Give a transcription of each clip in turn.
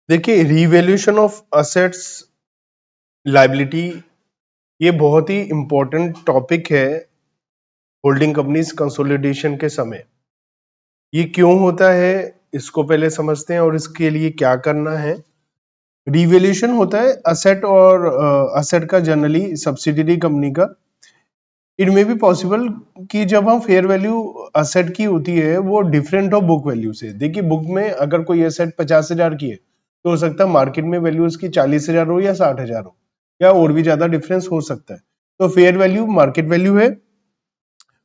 देखिए, revaluation of assets liability ये बहुत ही इंपॉर्टेंट टॉपिक है होल्डिंग कंपनीज कंसोलिडेशन के समय। ये क्यों होता है इसको पहले समझते हैं और इसके लिए क्या करना है। रिवैल्यूएशन होता है असेट और असेट का जनरली सब्सिडियरी कंपनी का। इट मे बी पॉसिबल कि जब हम फेयर वैल्यू असेट की होती है वो डिफरेंट हो बुक वैल्यू से। देखिए, बुक में अगर कोई असेट 50,000 की है तो हो सकता है मार्केट में वैल्यू उसकी 40,000 हो या 60,000 हो या और भी ज्यादा डिफरेंस हो सकता है। तो फेयर वैल्यू मार्केट वैल्यू है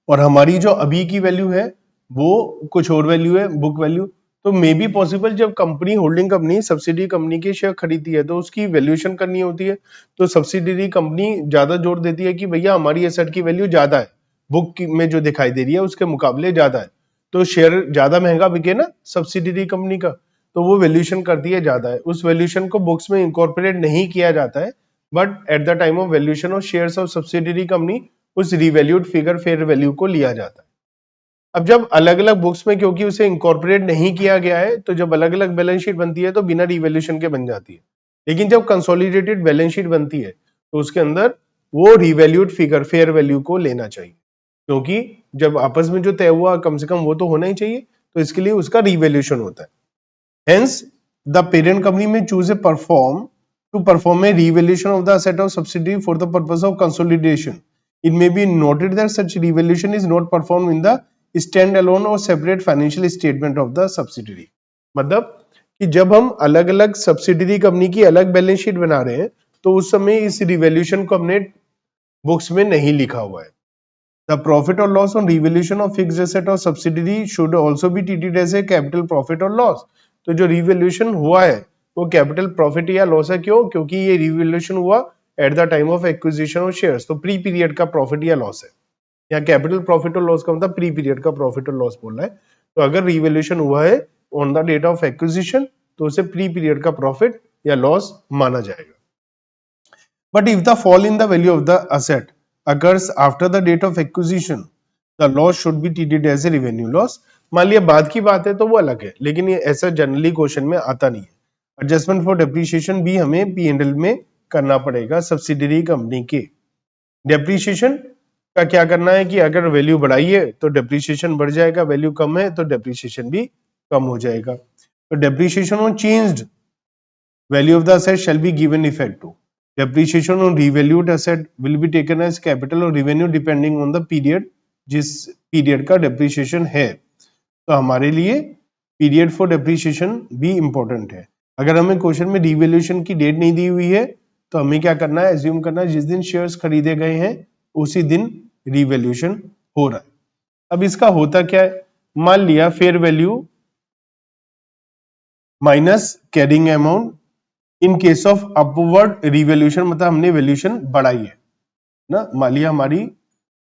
और हमारी जो अभी की वैल्यू है वो कुछ और वैल्यू है, बुक वैल्यू। तो मे बी पॉसिबल जब company holding company subsidy company के शेयर खरीदती है तो उसकी वैल्यूएशन करनी होती है। तो सब्सिडरी कंपनी ज्यादा जोर देती है कि भैया हमारी एसेट की वैल्यू ज्यादा है, बुक में जो दिखाई दे रही है उसके मुकाबले ज्यादा है, तो शेयर ज्यादा महंगा बिके ना सब्सिडरी कंपनी का, तो वो वैल्यूएशन करती है ज्यादा है। उस वैल्यूएशन को बुक्स में इंकॉर्पोरेट नहीं किया जाता है, but at the time of valuation of shares of subsidiary company उस रिवैल्यूड फिगर फेयर वैल्यू को लिया जाता है। अब जब अलग अलग बुक्स में क्योंकि उसे इंकॉर्पोरेट नहीं किया गया है तो जब अलग अलग बैलेंस शीट बनती है तो बिना रिवैल्यूएशन के बन जाती है। लेकिन जब कंसोलिडेटेड बैलेंस शीट बनती है तो उसके अंदर वो रिवैल्यूड फिगर फेयर वैल्यू को लेना चाहिए, क्योंकि जब आपस में जो तय हुआ कम से कम वो तो होना ही चाहिए, तो इसके लिए उसका रिवैल्यूएशन होता है। Hence, the parent company may choose a perform a revaluation of the asset of subsidiary for the purpose of consolidation. It may be noted that such revaluation is not performed in the standalone or separate financial statement of the subsidiary. मतलब कि जब हम अलग अलग subsidiary company की अलग balance sheet बना रहे हैं तो उस समय इस रिवैल्यूएशन को हमने बुक्स में नहीं लिखा हुआ है। The profit or loss on revaluation of fixed asset or subsidiary should also be treated as a capital profit or loss. तो जो रिवैल्यूएशन हुआ है वो कैपिटल प्रॉफिट या लॉस है। क्यों? क्योंकि ये रिवैल्यूएशन हुआ at the time of acquisition of shares, तो प्री पीरियड का प्रॉफिट या लॉस है। या कैपिटल प्रॉफिट और लॉस का मतलब प्री पीरियड का प्रॉफिट और लॉस बोल रहा है। तो अगर रिवैल्यूएशन हुआ है on the date of acquisition तो उसे प्री पीरियड का प्रॉफिट या लॉस माना जाएगा। But if the fall in the value of the asset occurs after the date of acquisition, the loss should be treated as a revenue loss. मान लिया बाद की बात है तो वो अलग है, लेकिन ये ऐसा जनरली क्वेश्चन में आता नहीं है। एडजस्टमेंट फॉर डेप्रिसिएशन भी हमें P&L में करना पड़ेगा सब्सिडरी कंपनी के। डेप्रिसिएशन का क्या करना है कि अगर वैल्यू बढ़ाई है तो डेप्रिसिएशन बढ़ जाएगा, वैल्यू कम है तो डेप्रिसिएशन भी कम हो जाएगा। तो depreciation on changed value of the asset shall be given effect to. Depreciation on revalued asset will be taken as capital or revenue depending on the period जिस पीरियड का डेप्रिसिएशन है। तो हमारे लिए पीरियड फॉर डेप्रिसिएशन भी important है। अगर हमें क्वेश्चन में रिवैल्यूएशन की डेट नहीं दी हुई है तो हमें क्या करना है, एज्यूम करना है जिस दिन शेयर्स खरीदे गए हैं उसी दिन रिवैल्यूएशन हो रहा है। अब इसका होता क्या है, मान लिया fair value minus carrying amount in case of upward revaluation, मतलब हमने वैल्यूएशन बढ़ाई है ना। मान लिया हमारी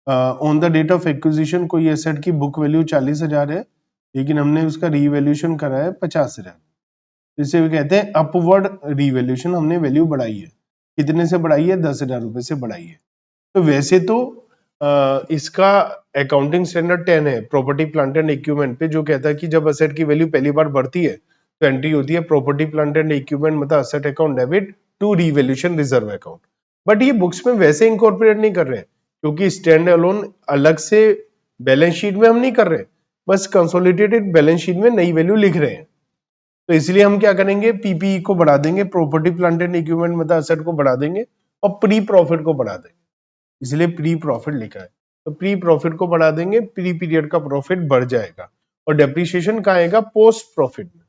on the date of acquisition कोई एसेट की बुक वैल्यू 40,000 है, लेकिन हमने उसका रिवैल्यूएशन करा है 50,000। इसे भी कहते हैं अपवर्ड रिवैल्यूएशन, हमने वैल्यू बढ़ाई है। कितने से बढ़ाई है? 10,000 रुपए से बढ़ाई है। तो वैसे तो इसका अकाउंटिंग स्टैंडर्ड 10 है प्रॉपर्टी प्लांट एंड इक्विपमेंट पे, जो कहता है कि जब एसेट की वैल्यू पहली बार बढ़ती है तो एंट्री होती है प्रॉपर्टी प्लांट एंड इक्विपमेंट मतलब asset account debit to revaluation reserve account. But ये बुक्स में वैसे इंकॉर्पोरेट नहीं कर रहे हैं क्योंकि स्टैंड अलोन अलग से बैलेंस शीट में हम नहीं कर रहे, बस कंसोलिडेटेड बैलेंस शीट में नई वैल्यू लिख रहे हैं। तो इसलिए हम क्या करेंगे, पीपीई को बढ़ा देंगे, प्रॉपर्टी प्लांट एंड इक्विपमेंट मतलब एसेट को बढ़ा देंगे और प्री प्रॉफिट को बढ़ा देंगे, इसलिए प्री प्रॉफिट लिखा है। तो प्री प्रॉफिट को बढ़ा देंगे, प्री पीरियड का प्रॉफिट बढ़ जाएगा और डेप्रिसिएशन कहाँ आएगा? पोस्ट प्रॉफिट में।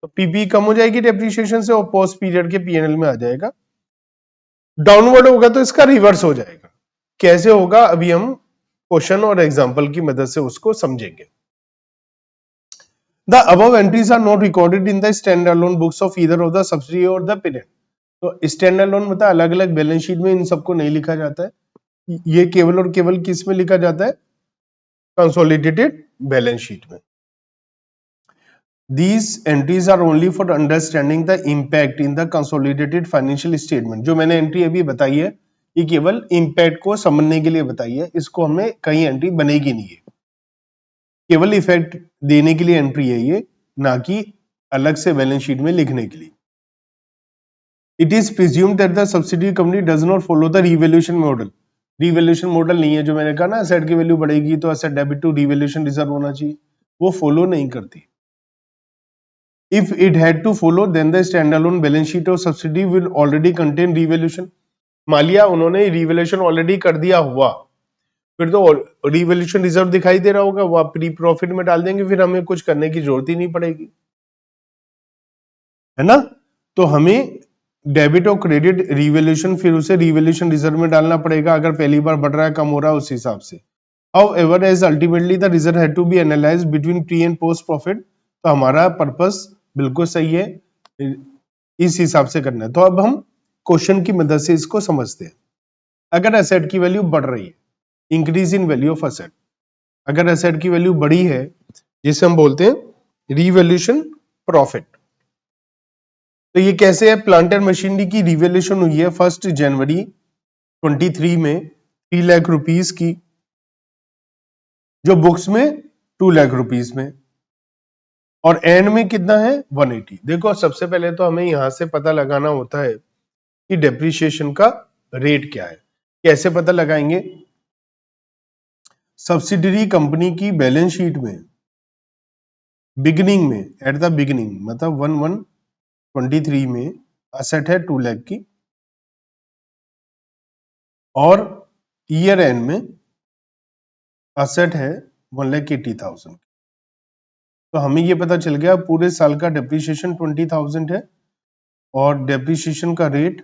तो पीपी कम हो जाएगी डेप्रिसिएशन से और पोस्ट पीरियड के पीएनएल में आ जाएगा। डाउनवर्ड होगा तो इसका रिवर्स हो जाएगा। कैसे होगा अभी हम क्वेश्चन और एग्जांपल की मदद से उसको समझेंगे। The above entries are not recorded in the standalone books of either of the subsidiary or the parent. तो स्टैंडअलोन मतलब अलग अलग बैलेंस शीट में इन सबको नहीं लिखा जाता है, ये केवल और केवल किस में लिखा जाता है? कंसोलिडेटेड बैलेंस शीट में। These entries are only for understanding the impact in the consolidated financial statement. जो मैंने एंट्री अभी बताई है ये केवल इम्पैक्ट को समझने के लिए बताई है, इसको हमें कहीं एंट्री बनेगी नहीं है, केवल इफेक्ट देने के लिए एंट्री है ये, ना कि अलग से बैलेंस शीट में लिखने के लिए। It is presumed that the subsidiary company does not follow the revaluation model. Revaluation model नहीं है, जो मैंने कहा ना एसेट की वैल्यू बढ़ेगी तो asset debit to revaluation reserve होना चाहिए, वो फॉलो नहीं करती। If it had to follow, then the standalone balance sheet of subsidiary will already contain revaluation. मान लिया उन्होंने रिवैल्यूएशन ऑलरेडी कर दिया हुआ, फिर तो रिवैल्यूएशन रिजर्व दिखाई दे रहा होगा, वो आप प्री प्रॉफिट में डाल देंगे, फिर हमें कुछ करने की जरूरत ही नहीं पड़ेगी, है ना। तो हमें डेबिट और क्रेडिट रिवैल्यूएशन फिर उसे रिवैल्यूएशन रिजर्व में डालना पड़ेगा, अगर पहली बार बढ़ रहा है कम हो रहा है उस हिसाब से। However, as ultimately the result had to be analyzed between pre and post profit, तो हमारा पर्पस बिल्कुल सही है, इस हिसाब से करना है। तो अब हम क्वेश्चन की मदद से इसको समझते हैं। अगर एसेट की वैल्यू बढ़ रही है, increase in value of asset, अगर एसेट की वैल्यू बढ़ी है जिसे हम बोलते हैं रिवैल्यूएशन प्रॉफिट। तो ये कैसे है? प्लांट एंड मशीनरी की रिवैल्यूएशन हुई है 1 जनवरी 23 में 3 लाख रुपीस की, जो बुक्स में 2 लाख रुपीस में, और एंड में कितना है 180। देखो सबसे पहले तो हमें यहां से पता लगाना होता है कि डेप्रिसिएशन का रेट क्या है। कैसे पता लगाएंगे? सब्सिडरी कंपनी की बैलेंस शीट में बिगिनिंग में, एट द बिगिनिंग मतलब 1/1/23 में असेट है 2 लाख की, और ईयर एंड में असेट है 1,80,000। तो हमें ये पता चल गया पूरे साल का डेप्रिसिएशन 20,000 है, और डेप्रिसिएशन का रेट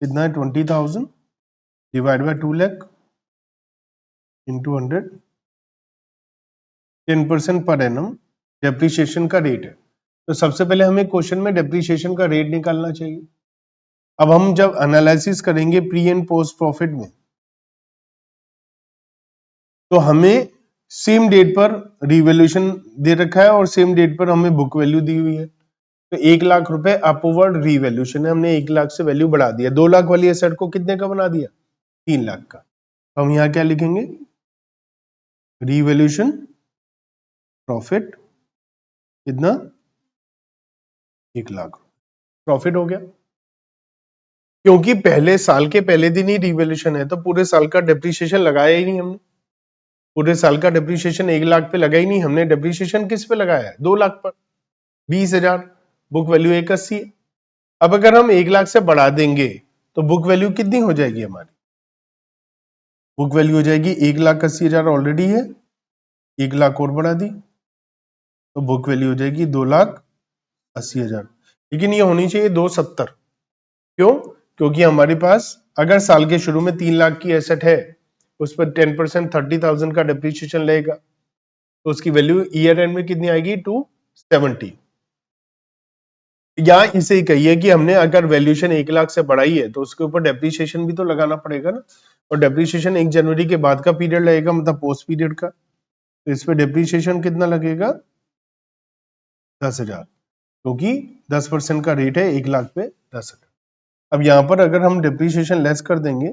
कितना है 20,000 divide by 2 lakh into 100, 10% per annum depreciation का रेट है। तो सबसे पहले हमें क्वेश्चन में डेप्रिसिएशन का रेट निकालना चाहिए। अब हम जब एनालिसिस करेंगे प्री एंड पोस्ट प्रॉफिट में, तो हमें सेम डेट पर रिवैल्यूएशन दे रखा है और सेम डेट पर हमें बुक वैल्यू दी हुई है। तो 1 लाख रुपए अपवर्ड रिवैल्यूएशन है, हमने 1 लाख से वैल्यू बढ़ा दिया। 2 लाख वाली एसेट को कितने का बना दिया? 3 लाख का। तो हम यहां क्या लिखेंगे? रिवैल्यूएशन प्रॉफिट कितना? 1 लाख प्रॉफिट हो गया। क्योंकि पहले साल के पहले दिन ही रिवैल्यूएशन है, तो पूरे साल का डेप्रिसिएशन लगाया ही नहीं हमने। पूरे साल का डेप्रिसिएशन 1 लाख पे लगा ही नहीं, हमने डेप्रिसिएशन किस पे लगाया है? 2 लाख पर, 20,000। बुक वैल्यू 180 है। अब अगर हम 1 लाख से बढ़ा देंगे तो बुक वैल्यू कितनी हो जाएगी हमारी? बुक वैल्यू हो जाएगी 1,80,000 ऑलरेडी है, 1 लाख और बढ़ा दी तो बुक वैल्यू हो जाएगी 2,80,000। लेकिन ये होनी चाहिए 270। क्यों? क्योंकि हमारे पास अगर साल के शुरू में 3 लाख की एसेट है, उस पर 10% 30,000 का डेप्रिसिएशन लगेगा, तो उसकी वैल्यू ईयर एंड में कितनी आएगी? 270। या इसे ही कहिए कि हमने अगर वैल्यूएशन 1 लाख से बढ़ाई है तो उसके ऊपर डेप्रिसिएशन भी तो लगाना पड़ेगा ना, और डेप्रिसिएशन 1 जनवरी के बाद का पीरियड लगेगा, मतलब पोस्ट पीरियड का। तो इस पे डेप्रिसिएशन कितना लगेगा? 10,000, क्योंकि 10% का रेट है 1 लाख पे 10,000। अब यहां पर अगर हम डेप्रिसिएशन लेस कर देंगे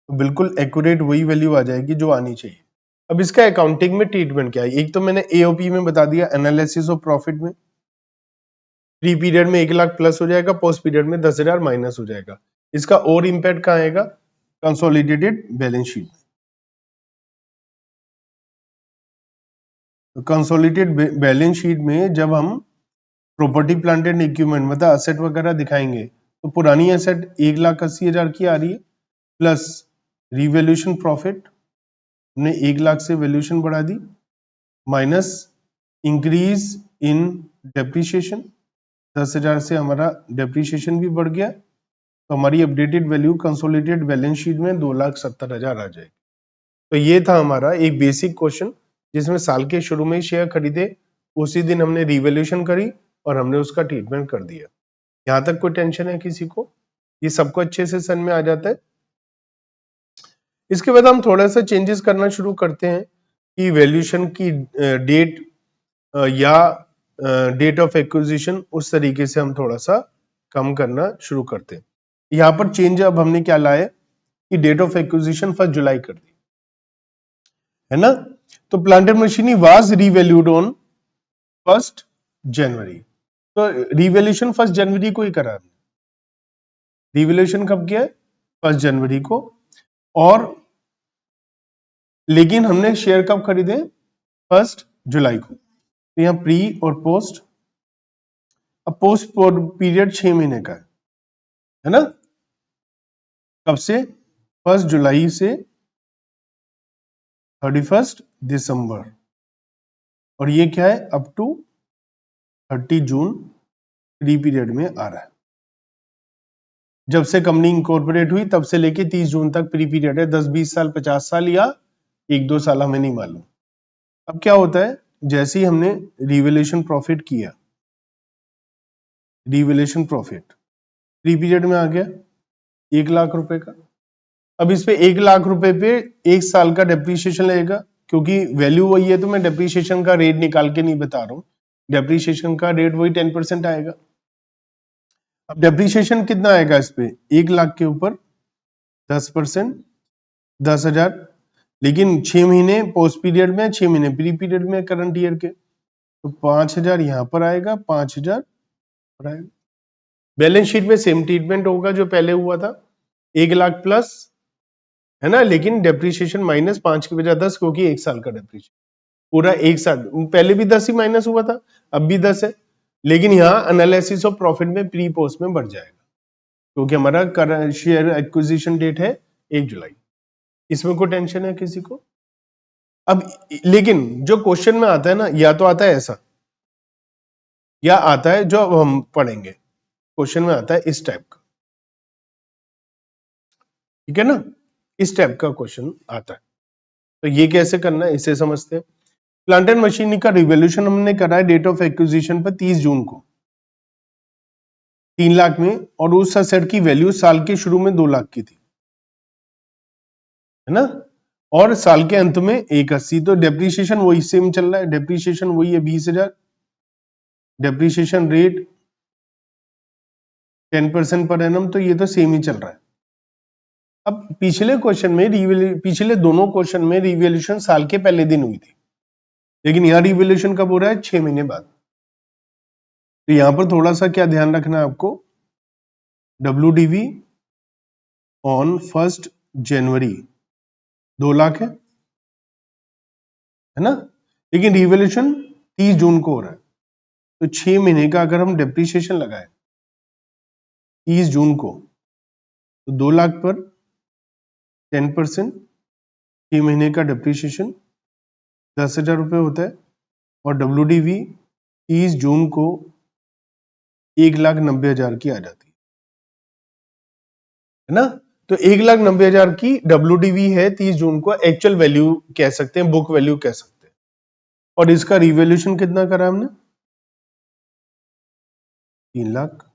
तो बिल्कुल एक्यूरेट वही वैल्यू आ जाएगी जो आनी चाहिए। अब इसका अकाउंटिंग में ट्रीटमेंट क्या है? एक तो मैंने एओपी में बता दिया, एनालिसिस ऑफ प्रॉफिट में प्री पीरियड में 1 लाख प्लस हो जाएगा, पोस्ट पीरियड में 10,000 माइनस हो जाएगा। इसका और इंपैक्ट कहां आएगा? Consolidated balance sheet. तो कंसोलिडेटेड बैलेंस शीट में जब हम प्रॉपर्टी प्लांट एंड इक्विपमेंट मतलब असेट वगैरह दिखाएंगे, तो पुरानी एसेट 1,80,000 की आ रही है, प्लस रिवैल्यूएशन प्रॉफिट हमने 1 लाख से वैल्यूएशन बढ़ा दी, माइनस इंक्रीज इन डेप्रिसिएशन, 10,000 से हमारा डेप्रिसिएशन भी बढ़ गया, तो हमारी updated value consolidated balance sheet में 2,70,000 आ जाएगी। तो ये था हमारा एक बेसिक क्वेश्चन, जिसमें साल के शुरू में ही शेयर खरीदे, उसी दिन हमने रिवैल्यूएशन करी और हमने उसका ट्रीटमेंट कर दिया। यहां तक कोई टेंशन है किसी को? ये सबको अच्छे से समझ में आ जाता है। इसके बाद हम थोड़ा सा चेंजेस करना शुरू करते हैं कि वैल्यूएशन की डेट या डेट ऑफ एक्विजिशन, उस तरीके से हम थोड़ा सा कम करना शुरू करते हैं। यहां पर चेंज अब हमने क्या लाया कि डेट ऑफ एक्विजिशन 1 जुलाई कर दी, है ना। तो plant and machinery was revalued on 1 जनवरी। तो रिवैल्यूएशन 1 जनवरी को ही करा, रिवैल्यूएशन कब किया है? 1 जनवरी को। और लेकिन हमने शेयर कब खरीदे? 1 जुलाई को। तो यहाँ प्री और पोस्ट। अब पोस्ट पीरियड 6 महीने का है ना? कब से? 1 जुलाई से 31 दिसंबर। और ये क्या है? Up to 30 June pre period में आ रहा है। जब से कंपनी इंकॉर्पोरेट हुई तब से लेके 30 जून तक प्री पीरियड है। 10-20 साल, 50 साल या 1-2 साल, हमें नहीं मालूम। अब क्या होता है, जैसे ही हमने रिवैल्यूएशन प्रॉफिट किया, रिवैल्यूएशन प्रॉफिट प्री पीरियड में आ गया 1 लाख रुपए का। अब इस पे 1 लाख रुपए पे 1 साल का डेप्रीशिएशन लगेगा, क्योंकि वैल्यू वही है तो मैं डेप्रीशिएशन का रेट निकाल के नहीं बता रहा हूं। डेप्रीशिएशन का रेट वही 10% आएगा। अब डेप्रीशिएशन कितना आएगा इस पे? 1 लाख के ऊपर 10%, 10,000। लेकिन 6 महीने पोस्ट पीरियड में, 6 महीने प्री पीरियड में करंट ईयर के, तो 5,000 यहां पर आएगा, 5,000 पर आएगा। बैलेंस शीट में सेम ट्रीटमेंट होगा जो पहले हुआ था, 1 लाख प्लस, है ना, लेकिन डेप्रीशिएशन माइनस 5 की बजाय 10, क्योंकि 1 साल का डेप्रीशिएशन पूरा एक साल। पहले भी 10 ही माइनस हुआ था, अब भी 10 है, लेकिन यहाँ एनालिसिस ऑफ प्रॉफिट में प्री पोस्ट में बढ़ जाएगा, क्योंकि हमारा करंट शेयर एक्विजिशन डेट है 1 जुलाई। इसमें कोई टेंशन है किसी को? अब लेकिन जो क्वेश्चन में आता है ना, या तो आता है ऐसा, या आता है जो अब हम पढ़ेंगे, क्वेश्चन में आता है इस टाइप का, ठीक है ना, इस टाइप का क्वेश्चन आता है। तो ये कैसे करना है इसे समझते हैं। प्लांट एंड मशीनरी का रिवैल्यूएशन हमने करा है डेट ऑफ एक्विजिशन पर 30 जून को 3 लाख में, और उस असेट की वैल्यू साल के शुरू में 2 लाख की थी, है ना, और साल के अंत में 180। तो डेप्रीशिएशन वही सेम चल रहा है, डेप्रीशिएशन वही है 20,000, डेप्रीशिएशन रेट 10% पर एनम, तो ये तो सेम ही चल रहा है। अब पिछले क्वेश्चन में पिछले दोनों क्वेश्चन में रिवैल्यूएशन साल के पहले दिन हुई थी, लेकिन यहां रिवैल्यूएशन कब हो रहा है? 6 महीने बाद। तो यहां पर थोड़ा सा क्या ध्यान रखना है आपको, WDV ऑन 1 जनवरी 2 लाख है ना, लेकिन रिवैल्यूएशन 30 जून को हो रहा है। तो 6 महीने का अगर हम डेप्रीशिएशन लगाए 30 जून को, तो 2 लाख पर 10%, 6 महीने का डेप्रीशिएशन 10,000 रुपए होता है, और WDV 30 जून को 1,90,000 की आ जाती है ना। तो 1,90,000 की WDV है 30 जून को, एक्चुअल वैल्यू कह सकते हैं, बुक वैल्यू कह सकते हैं। और इसका रिवैल्यूएशन कितना करा हमने? 3 लाख।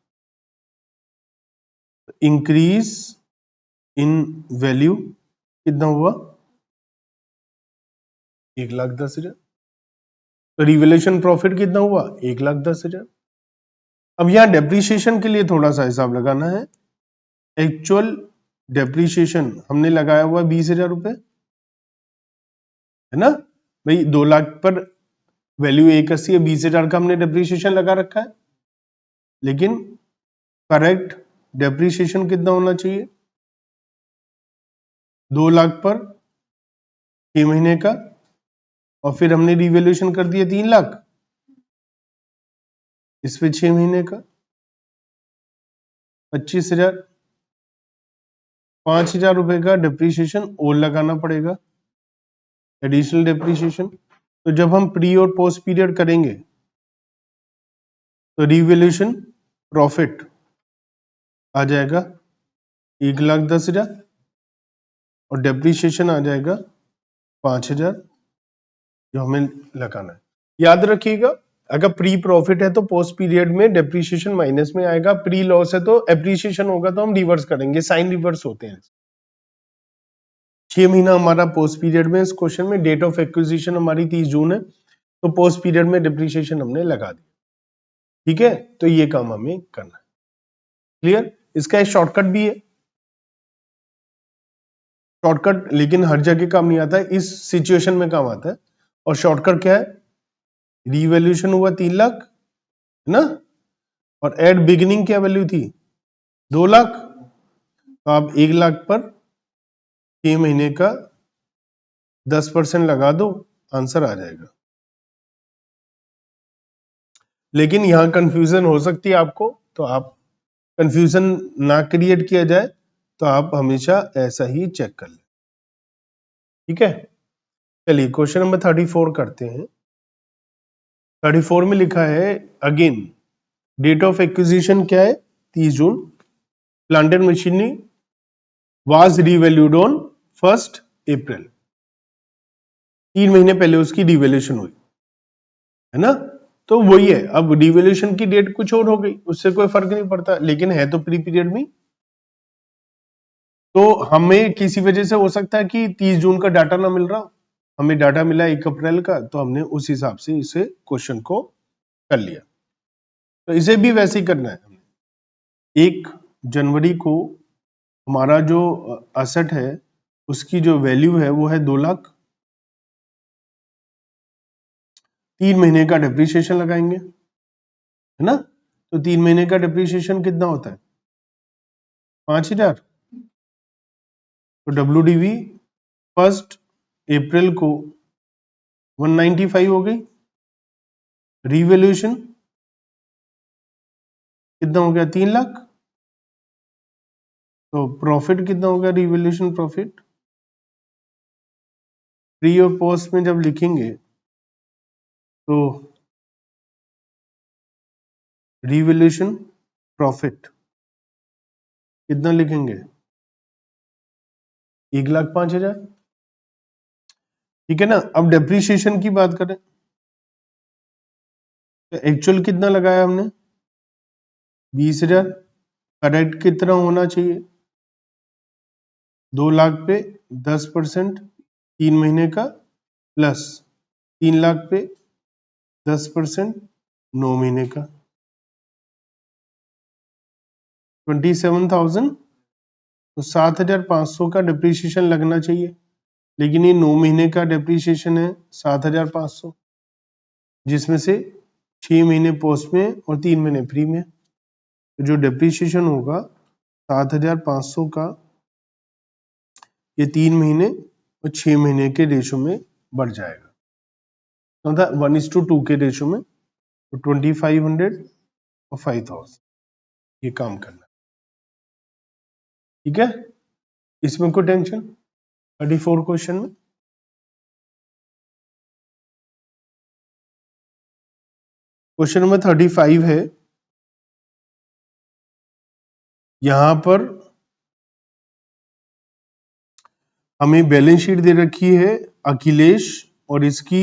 इंक्रीज इन वैल्यू कितना हुआ? 1,10,000। तो रिवैल्यूएशन प्रॉफिट कितना हुआ? 1,10,000। अब यहां डेप्रीशिएशन के लिए थोड़ा सा हिसाब लगाना है। एक्चुअल डेप्रीशिएशन हमने लगाया हुआ 20,000 रुपए, है ना भाई। 2 लाख पर वैल्यू 180 है, 20,000 का हमने डेप्रीशिएशन लगा रखा है, लेकिन करेक्ट डेप्रीशिएशन कितना होना चाहिए? 2 लाख पर 6 महीने का, और फिर हमने रिवैल्यूएशन कर दिया 3 लाख, इस पे 6 महीने का 25,000, 5,000 रुपए का डेप्रीशिएशन और लगाना पड़ेगा, एडिशनल डेप्रीशिएशन। तो जब हम प्री और पोस्ट पीरियड करेंगे तो रिवैल्यूएशन प्रॉफिट आ जाएगा 1,10,000, और डेप्रीशिएशन आ जाएगा 5,000, जो हमें लगाना है। याद रखिएगा, अगर प्री प्रॉफिट है तो पोस्ट पीरियड में डेप्रीशिएशन माइनस में आएगा, प्री लॉस है तो एप्रिसिएशन होगा तो हम रिवर्स करेंगे, साइन रिवर्स होते हैं। 6 महीना हमारा पोस्ट पीरियड में, इस क्वेश्चन में डेट ऑफ एक्विजिशन हमारी 30 जून है, तो पोस्ट पीरियड में डेप्रीशिएशन हमने लगा दिया, ठीक है। तो ये काम हमें करना है, क्लियर। इसका एक शॉर्टकट भी है, शॉर्टकट लेकिन हर जगह काम नहीं आता है, इस सिचुएशन में काम आता है। और शॉर्टकट क्या है? रिवैल्यूएशन हुआ 3 लाख, है ना, और एट बिगिनिंग क्या वैल्यू थी 2 लाख, तो आप 1 लाख पर 6 महीने का 10% लगा दो, आंसर आ जाएगा। लेकिन यहां कंफ्यूजन हो सकती है आपको, तो आप कंफ्यूजन ना क्रिएट किया जाए तो आप हमेशा ऐसा ही चेक कर लें। ठीक है, चलिए क्वेश्चन नंबर 34 करते हैं। 34 में लिखा है अगेन डेट ऑफ एक्विजिशन क्या है 30 June, plant and machinery was revalued on 1 April, 3 महीने पहले उसकी डिवैल्यूएशन हुई है ना। तो वही है, अब डिवैल्यूएशन की डेट कुछ और हो गई, उससे कोई फर्क नहीं पड़ता, लेकिन है तो प्री पीरियड में। तो हमें किसी वजह से हो सकता है कि 30 जून का डाटा ना मिल रहा, हमें डाटा मिला 1 अप्रैल का, तो हमने उस हिसाब से इसे क्वेश्चन को कर लिया। तो इसे भी वैसे ही करना है। 1 जनवरी को हमारा जो असेट है उसकी जो वैल्यू है वो है 2 लाख, 3 महीने का डिप्रिसिएशन लगाएंगे, है ना। तो 3 महीने का डिप्रिसिएशन कितना होता है 5000। तो WDV 1 अप्रैल को 195 हो गई, रीवैल्यूएशन कितना हो गया 3 लाख, तो प्रॉफिट कितना होगा revaluation profit, free of cost में जब लिखेंगे तो रिवैल्यूएशन प्रॉफिट कितना लिखेंगे 1,05,000। ठीक है ना। अब डेप्रिसिएशन की बात करें तो एक्चुअल कितना लगाया हमने 20,000, करेक्ट कितना होना चाहिए 2 लाख पे 10% 3 महीने का, प्लस 3 लाख पे 10% 9 महीने का 27,000। तो 7,500 का डिप्रिसिएशन लगना चाहिए, लेकिन ये 9 महीने का डिप्रिसिएशन है 7,500, जिसमें से 6 महीने पोस्ट में और 3 महीने फ्री में। तो जो डिप्रिसिएशन होगा 7,500 का, ये 3 महीने और 6 महीने के रेशो में बढ़ जाएगा, मतलब 1:2 के रेशो में। तो 2,500 और 5,000 ये काम करना। ठीक है, इसमें कोई टेंशन 34 क्वेश्चन में। क्वेश्चन नंबर 35 है, यहां पर हमें बैलेंस शीट दे रखी है अखिलेश और इसकी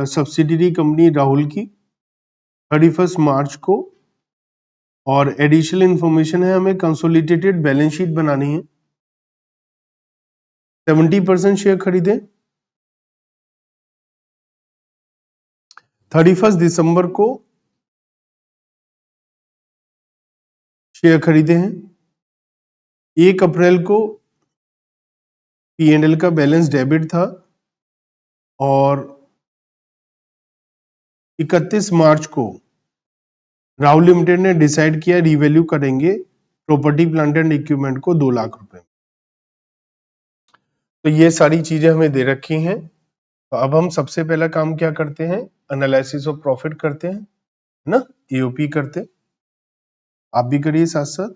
सब्सिडियरी कंपनी राहुल की 31 मार्च को, और एडिशनल इंफॉर्मेशन है हमें कंसोलिडेटेड बैलेंस शीट बनानी है। 70% शेयर खरीदे 31 दिसंबर को शेयर खरीदे हैं, 1 अप्रैल को P&L का बैलेंस डेबिट था, और 31 मार्च को राहुल लिमिटेड ने डिसाइड किया रिवैल्यू करेंगे प्रॉपर्टी प्लांट एंड इक्विपमेंट को 2 लाख रुपए। तो ये सारी चीजें हमें दे रखी हैं। तो अब हम सबसे पहला काम क्या करते हैं, एनालिसिस ऑफ प्रॉफिट करते हैं, है ना, एओपी करते। आप भी करिए साथ साथ,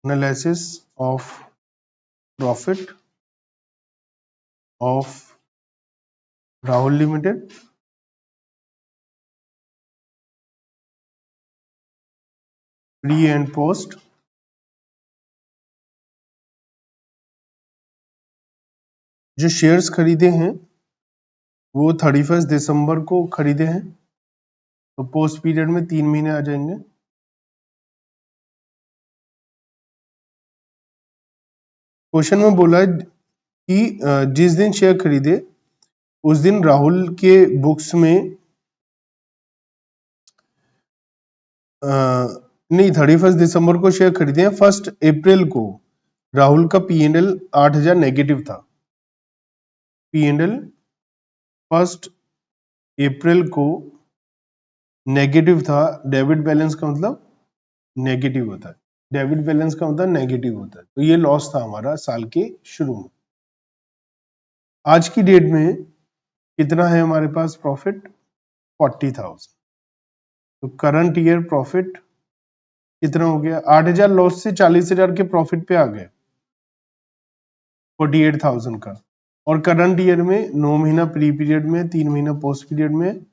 analysis of profit of Rahul limited, pre and post. जो शेयर्स खरीदे हैं वो 31 दिसंबर को खरीदे हैं, तो पोस्ट पीरियड में 3 महीने आ जाएंगे। क्वेश्चन में बोला है कि जिस दिन शेयर खरीदे उस दिन राहुल के बुक्स में नहीं 31 दिसंबर को शेयर खरीदे हैं, 1 अप्रैल को राहुल का P&L 8,000 नेगेटिव था। P&L 1 अप्रैल को नेगेटिव था, डेबिट बैलेंस का मतलब नेगेटिव होता है, डेबिट बैलेंस का मतलब नेगेटिव होता है, तो ये लॉस था हमारा साल के शुरू में। आज की डेट में कितना है हमारे पास प्रॉफिट? 40,000। तो करंट ईयर प्रॉफिट कितना हो गया? 8,000 लॉस से 40,000 के प्रॉफिट पे आ गए, 48,000 का। और करंट ईयर में 9 महीना प्री पीरियड में, 3 महीना पोस्ट पीरियड में,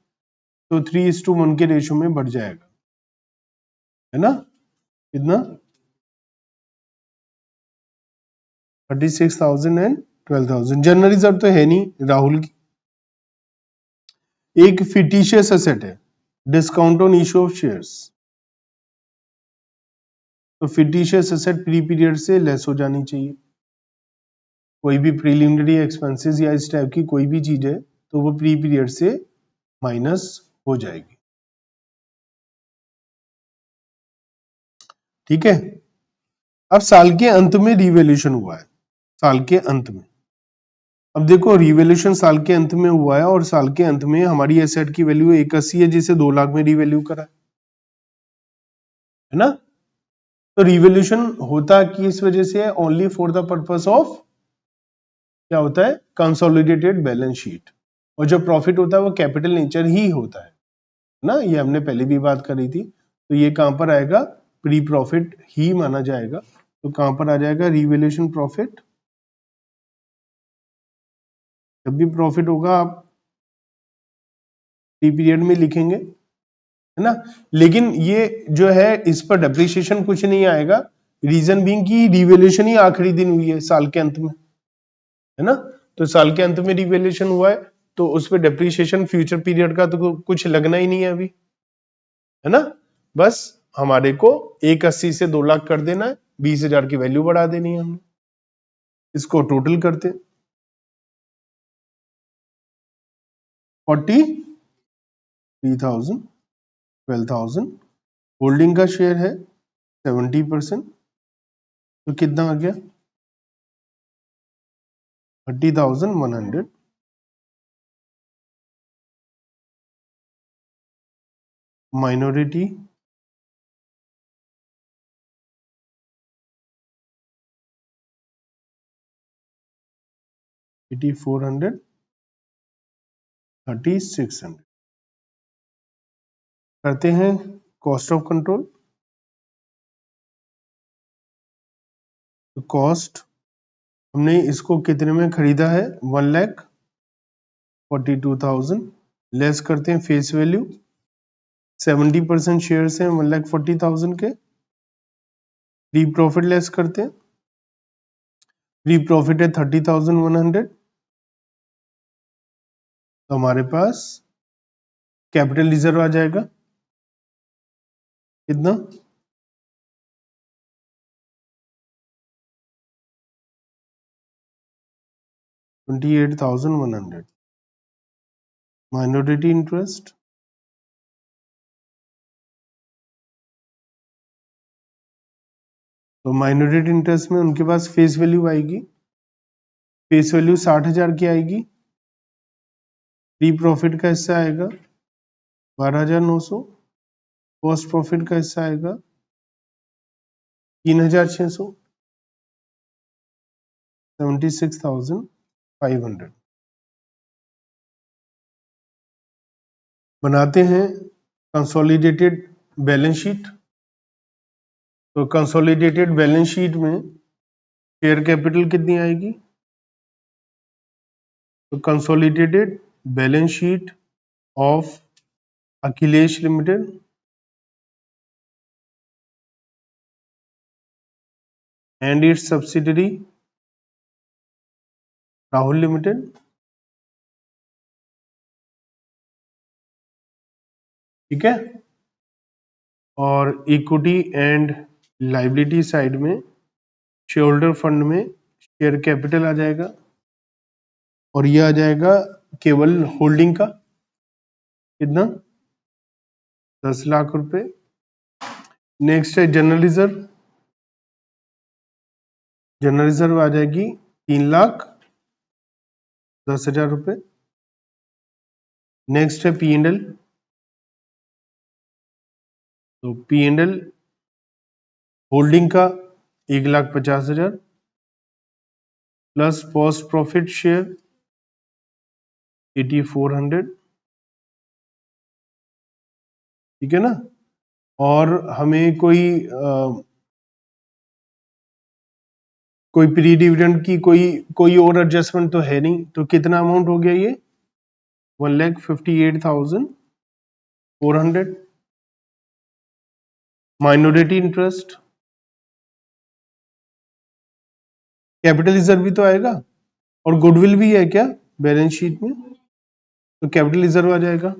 तो 3:1 के रेशो में बढ़ जाएगा, है ना? कितना? 36,000 एंड 12,000। जनरल रिजर्व तो है नहीं राहुल की। एक फिटिशियस एसेट है, discount on issue of shares. तो फिटिशियस एसेट प्री पीरियड से लेस हो जानी चाहिए। कोई भी प्रीलिमिनरी एक्सपेंसेस या इस टाइप की कोई भी चीज है तो वो प्री पीरियड से माइनस हो जाएगी। ठीक है। अब साल के अंत में रिवैल्यूएशन हुआ है, साल के अंत में। अब देखो रिवैल्यूएशन साल के अंत में हुआ है और साल के अंत में हमारी एसेट की वैल्यू 81 है जिसे 2 लाख में रिवैल्यू करा है ना? तो रिवैल्यूएशन होता कि इस वजह से only for the purpose of क्या होता है? Consolidated balance sheet. और जो प्रॉफिट होता है वो कैपिटल नेचर ही होता है ना, ये हमने पहले भी बात करी थी। तो ये कहां पर आएगा? प्री प्रॉफिट ही माना जाएगा। तो कहां पर आ जाएगा? Revaluation profit. जब भी प्रॉफिट होगा आप प्री पीरियड में लिखेंगे, है ना? लेकिन ये जो है इस पर डेप्रिसिएशन कुछ नहीं आएगा, रीजन बीइंग कि रिवैल्यूएशन ही आखिरी दिन हुई है साल के अंत में, है ना? तो साल के अंत में रिवैल्यूएशन हुआ है तो उस पर डेप्रिसिएशन फ्यूचर पीरियड का तो कुछ लगना ही नहीं है अभी, है ना? बस हमारे को 180 से 2 लाख कर देना है, 20,000 की वैल्यू बढ़ा देनी है हमने। इसको टोटल करते 43,000, 12,000। होल्डिंग का शेयर है 70%, तो कितना आ गया? 30,100। माइनॉरिटी 8,400, 3,600। करते हैं कॉस्ट ऑफ कंट्रोल। तो कॉस्ट हमने इसको कितने में खरीदा है? 1,42,000। लेस करते हैं फेस वैल्यू, 70% शेयर्स हैं 1,40,000 के। प्री प्रॉफिट लेस करते हैं, प्री प्रॉफिट है 30,100। तो हमारे पास कैपिटल रिजर्व आ जाएगा कितना? 28,100। माइनॉरिटी इंटरेस्ट तो माइनॉरिटी इंटरेस्ट में उनके पास फेस वैल्यू आएगी, फेस वैल्यू 60,000 की आएगी। प्री प्रॉफिट का हिस्सा आएगा 12,900। पोस्ट प्रॉफिट का हिस्सा आएगा 3,600, 76,500। बनाते हैं कंसोलिडेटेड बैलेंस शीट। तो कंसोलिडेटेड बैलेंस शीट में शेयर कैपिटल कितनी आएगी? तो consolidated balance sheet of Akhilesh limited and it's subsidiary Rahul limited. ठीक है। और इक्विटी एंड लाइबिलिटी साइड में शेयर होल्डर फंड में शेयर कैपिटल आ जाएगा और ये आ जाएगा केवल होल्डिंग का कितना? 10 लाख रुपए। नेक्स्ट है जनरल रिजर्व। जनरल रिजर्व आ जाएगी 3,10,000 रुपए। नेक्स्ट है P&L। तो P&L होल्डिंग का 1,50,000 प्लस पोस्ट प्रॉफिट शेयर 8,400, ठीक है ना। और हमें कोई प्री डिविडेंड की कोई और एडजस्टमेंट तो है नहीं, तो कितना अमाउंट हो गया ये 1,58,400। माइनॉरिटी इंटरेस्ट, कैपिटल रिजर्व भी तो आएगा और गुडविल भी है क्या बैलेंस शीट में, तो कैपिटल रिजर्व आ जाएगा,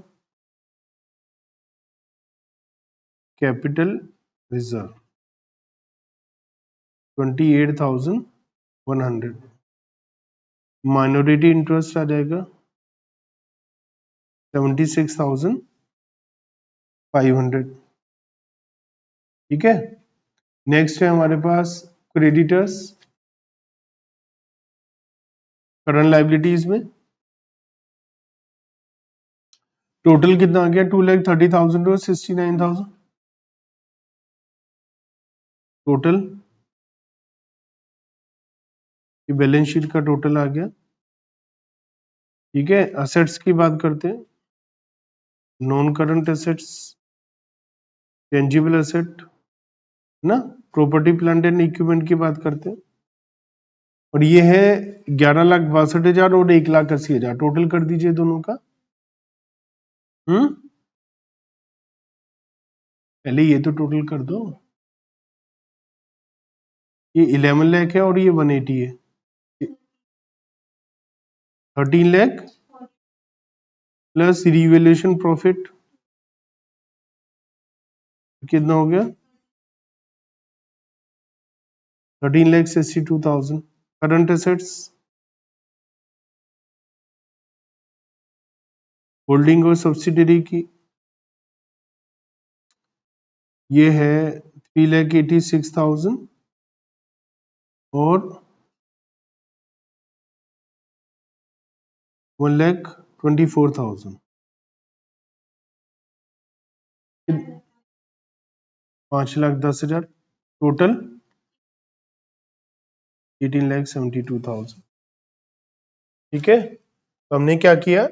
कैपिटल रिजर्व 28,100। माइनॉरिटी इंटरेस्ट आ जाएगा 76,500, ठीक है। नेक्स्ट है हमारे पास क्रेडिटर्स, करंट लाइबिलिटीज में टोटल कितना आ गया 2,30,000 और 69,000 टोटल, ये बैलेंस शीट का टोटल आ गया, ठीक है। असेट्स की बात करते हैं, non current assets, tangible asset ना, प्रॉपर्टी प्लांट एंड इक्विपमेंट की बात करते हैं, और ये है 11,62,000 और 1,80,000, टोटल कर दीजिए दोनों का। पहले ये तो टोटल कर दो, ये 11 लाख है और ये 180 है, 13 लाख प्लस रिवैल्यूएशन प्रॉफिट कितना हो गया 13,62,000। करंट एसेट्स, होल्डिंग और सब्सिडरी की ये है 3,86,000 और 1,24,000, 5,10,000, टोटल 18,72,000, ठीक है। तो हमने क्या किया,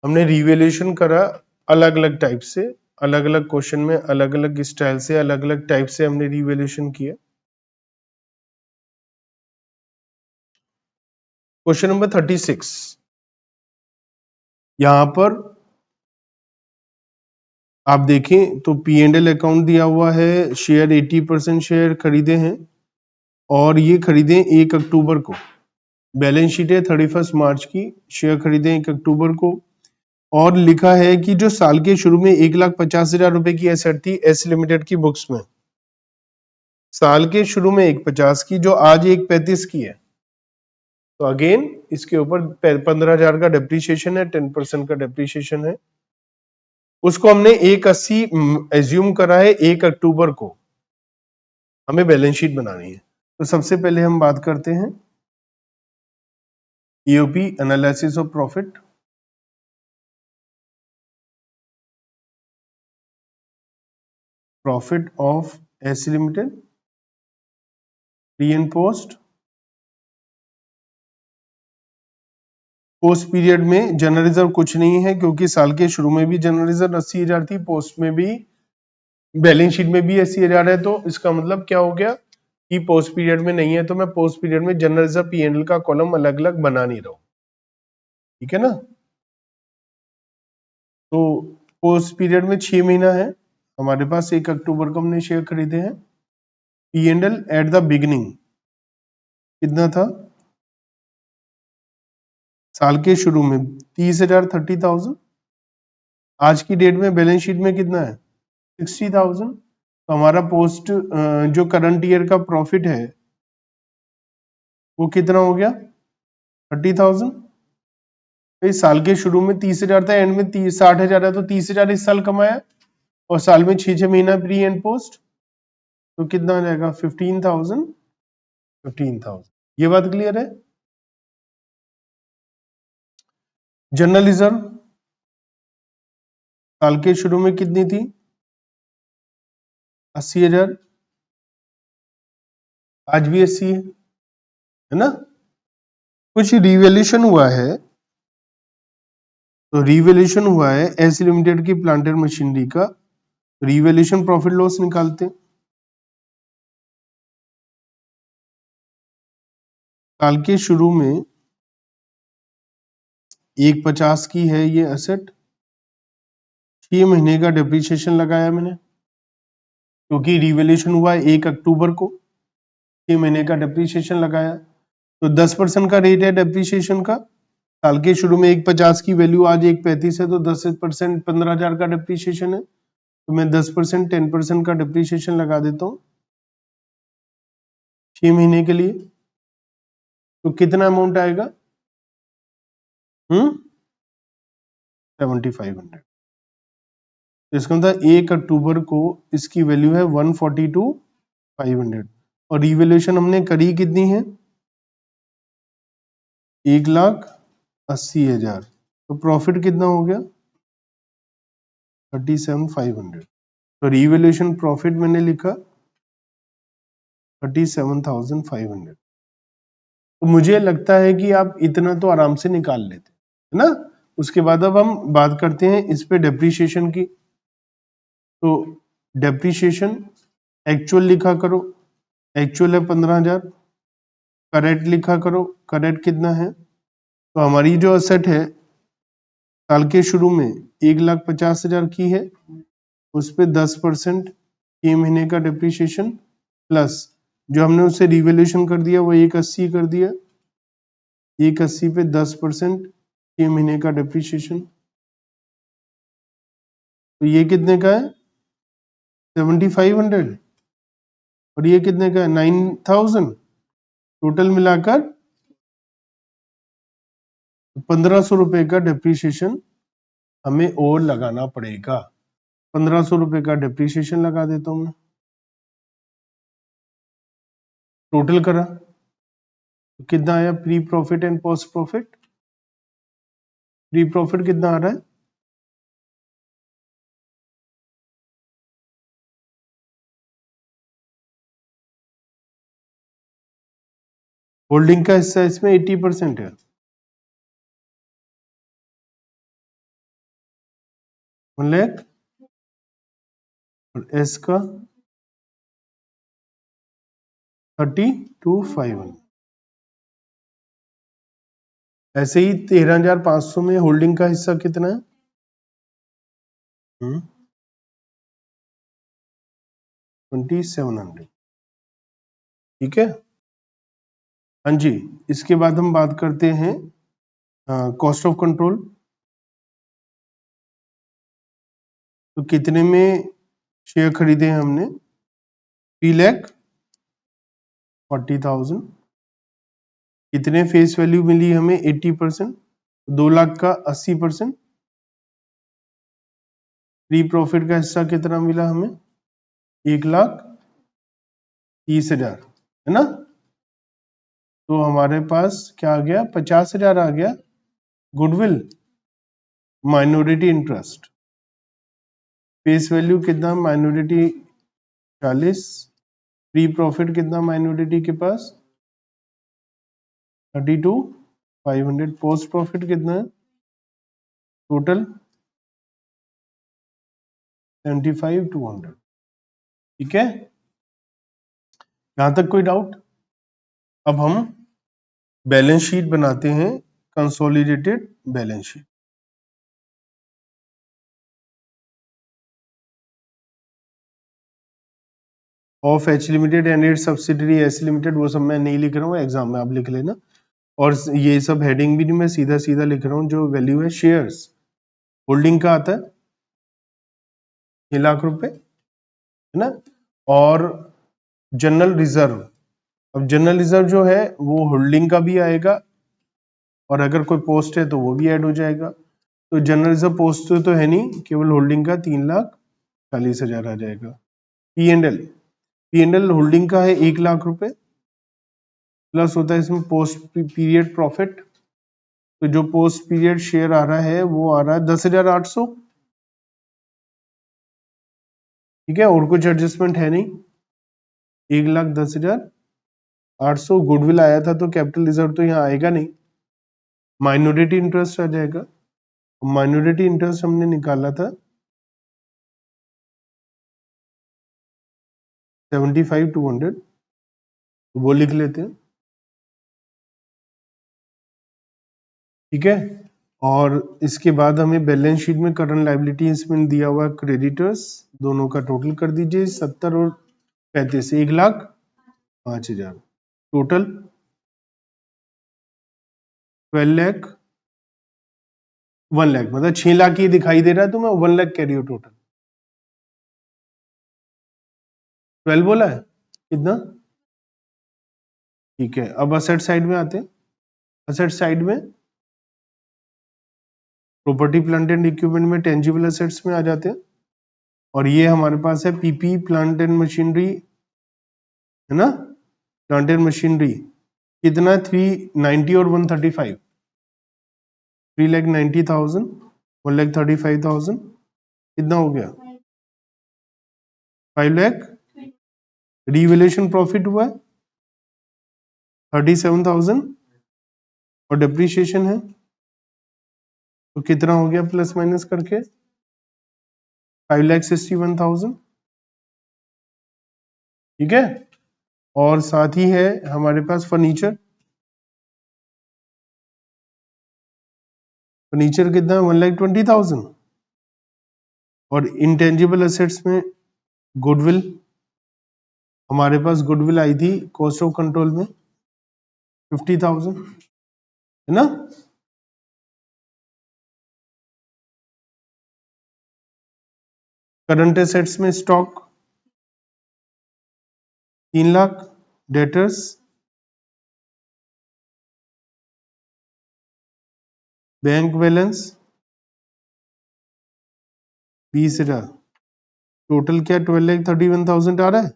हमने रिवैल्यूएशन करा अलग अलग टाइप से, अलग अलग क्वेश्चन में अलग अलग स्टाइल से, अलग अलग टाइप से हमने रिवैल्यूएशन किया। क्वेश्चन नंबर 36, यहां पर आप देखें तो P&L अकाउंट दिया हुआ है, शेयर 80% शेयर खरीदे हैं और ये खरीदे 1 अक्टूबर को, बैलेंस शीट है 31 मार्च की, शेयर खरीदे 1 अक्टूबर को, और लिखा है कि जो साल के शुरू में 1,50,000 रुपए की एसेट थी एस लिमिटेड की बुक्स में, साल के शुरू में 1,50 की, जो आज 1,35 की है, तो अगेन इसके ऊपर 15,000 का डेप्रीशिएशन है, 10% का डेप्रीशिएशन है, उसको हमने 1,80 एज्यूम करा है 1 अक्टूबर को, हमें बैलेंस शीट बनानी है। तो सबसे पहले हम बात करते हैं EOP, analysis of profit, profit of S limited, pre and post. Post period में जनरल रिजर्व कुछ नहीं है, क्योंकि साल के शुरू में भी जनरल रिजर्व 80,000 थी, पोस्ट में भी, बैलेंस शीट में भी 80,000 है, तो इसका मतलब क्या हो गया कि पोस्ट पीरियड में नहीं है, तो मैं पोस्ट पीरियड में जनरल रिजर्व P&L का कॉलम अलग अलग बना नहीं रहा हूं, ठीक है ना। तो पोस्ट पीरियड में 6 महीना है हमारे पास, 1 अक्टूबर को हमने शेयर खरीदे हैं। P&L एट द बिगिनिंग कितना था, साल के शुरू में 30,000, 30,000, आज की डेट में बैलेंस शीट में कितना है 60,000, तो हमारा पोस्ट जो करंट ईयर का प्रॉफिट है वो कितना हो गया 30,000। तो इस साल के शुरू में 30,000 था, एंड में 60,000 है, तो 30,000 इस साल कमाया, और साल में 6 महीना प्री एंड पोस्ट, तो कितना आ जाएगा 15,000, 15,000। ये बात क्लियर है। जनरल रिजर्व साल के शुरू में कितनी थी 80,000, आज भी 80 है ना। कुछ रिवैल्यूएशन हुआ है, तो रिवैल्यूएशन हुआ है एस लिमिटेड की प्लांट एंड मशीनरी का, रिवैल्यूएशन प्रॉफिट लॉस निकालते हैं। साल के शुरू में 150 की है ये एसेट, 6 महीने का डेप्रिसिएशन लगाया मैंने, क्योंकि रिवैल्यूएशन हुआ 1 अक्टूबर को, 6 महीने का डेप्रिसिएशन लगाया, तो 10% का रेट है डेप्रिसिएशन का। साल के शुरू में 150 की वैल्यू आज 135 है, तो 10% 15,000 का डेप्रिसिएशन है, तो मैं 10% 10% का डेप्रिसिएशन लगा देता हूँ 6 महीने के लिए। तो कितना अमाउंट आएगा? 7500। तो इसका मतलब 1 अक्टूबर को इसकी वैल्यू है 142,500, और रिवैल्यूएशन हमने करी कितनी है? 1,80,000। तो प्रॉफिट कितना हो गया? 37,500। तो रिवैल्यूएशन प्रॉफिट मैंने लिखा 37,500। तो मुझे लगता है कि आप इतना तो आराम से निकाल लेते है ना। उसके बाद अब हम बात करते हैं इस पे डेप्रीशिएशन की। तो डेप्रीशिएशन एक्चुअल लिखा करो, एक्चुअल है 15,000, करेक्ट लिखा करो, करेक्ट कितना है? तो हमारी जो असेट है साल के शुरू में 1,50,000 की है, उस पे 10% 6 महीने का डेप्रीशिएशन प्लस जो हमने उसे रिवैल्यूएशन कर दिया वो 180 कर दिया, 180 पे 10% 6 महीने का डेप्रीशिएशन, तो ये कितने का है? 7,500। और ये कितने का है? 9,000। टोटल मिलाकर 1,500 रुपए का डेप्रीशिएशन हमें और लगाना पड़ेगा। 1,500 रुपए का डेप्रीशिएशन लगा देता हूं मैं। टोटल करा तो कितना आया? Pre profit and post profit. Pre profit कितना आ रहा है? होल्डिंग का हिस्सा इसमें 80% है, 1 लाख, और एस का 32,500। ऐसे ही 13,500 में होल्डिंग का हिस्सा कितना है? 2,700। ठीक है। हाँ जी। इसके बाद हम बात करते हैं कॉस्ट ऑफ कंट्रोल। तो कितने में शेयर खरीदे हैं हमने? 3,40,000। कितने फेस वैल्यू मिली हमें? 80%। 2 लाख का 80%। प्री प्रॉफिट का हिस्सा कितना मिला हमें? 1,30,000 है ना। तो हमारे पास क्या आ गया? 50,000 आ गया goodwill minority interest. Face value कितना माइनॉरिटी? 40। प्री प्रॉफिट कितना माइनॉरिटी के पास? 32,500। पोस्ट प्रॉफिट कितना है? टोटल 75,200। ठीक है। यहां तक कोई डाउट? अब हम बैलेंस शीट बनाते हैं, consolidated balance sheet. Of H limited and it's subsidiary S limited, वो सब मैं नहीं लिख रहा हूँ, एग्जाम में आप लिख लेना। और ये सब हेडिंग भी नहीं, मैं सीधा सीधा लिख रहा हूँ। जो वैल्यू है शेयर्स होल्डिंग का आता है 6 लाख रुपए है ना। और जनरल रिजर्व, अब जनरल रिजर्व जो है वो होल्डिंग का भी आएगा, और अगर कोई पोस्ट है तो वो भी ऐड हो जाएगा। तो जनरल रिजर्व पोस्ट तो है नहीं, केवल होल्डिंग का 3,40,000 आ जाएगा। P and L, P and L holding का है 1 लाख रुपए, प्लस होता है इसमें पोस्ट पीरियड प्रॉफिट। तो जो पोस्ट पीरियड शेयर आ रहा है वो आ रहा है 10,800। ठीक है, और कुछ एडजस्टमेंट है नहीं। 1,10,800 गुडविल आया था तो कैपिटल रिजर्व तो यहाँ आएगा नहीं, माइनॉरिटी इंटरेस्ट आ जाएगा। माइनॉरिटी इंटरेस्ट हमने निकाला था 75,200, वो लिख लेते हैं। ठीक है, और इसके बाद हमें बैलेंस शीट में करंट लायबिलिटी इसमें दिया हुआ क्रेडिटर्स, दोनों का टोटल कर दीजिए 70 और 35, 1,05,000 टोटल 12 लाख 1 लाख, मतलब 6 लाख ये दिखाई दे रहा है तो मैं 1 लाख कह रही हूँ टोटल। 12 बोला है कितना? ठीक है, अब असेट साइड में आते हैं। असेट साइड में प्रॉपर्टी प्लांट एंड इक्विपमेंट में टेंजिबल असेट्स में आ जाते हैं, और ये हमारे पास है पीपी प्लांट एंड मशीनरी, है ना, प्लांट एंड मशीनरी कितना? 390 और 135, 3,90,000 1,35,000 कितना हो गया? 5 लाख। रिवैल्यूएशन प्रॉफिट हुआ है 37,000 और डेप्रीशिएशन है तो कितना हो गया प्लस माइनस करके? 5,61,000। ठीक है, और साथ ही है हमारे पास फर्नीचर, फर्नीचर कितना? 1,20,000। और इंटेंजिबल असेट्स में गुडविल, हमारे पास गुडविल आई थी कॉस्ट ऑफ कंट्रोल में 50,000, है ना। करंट एसेट्स में stock 3 lakh, debtors bank balance 20,000, total क्या 12,31,000 आ रहा है।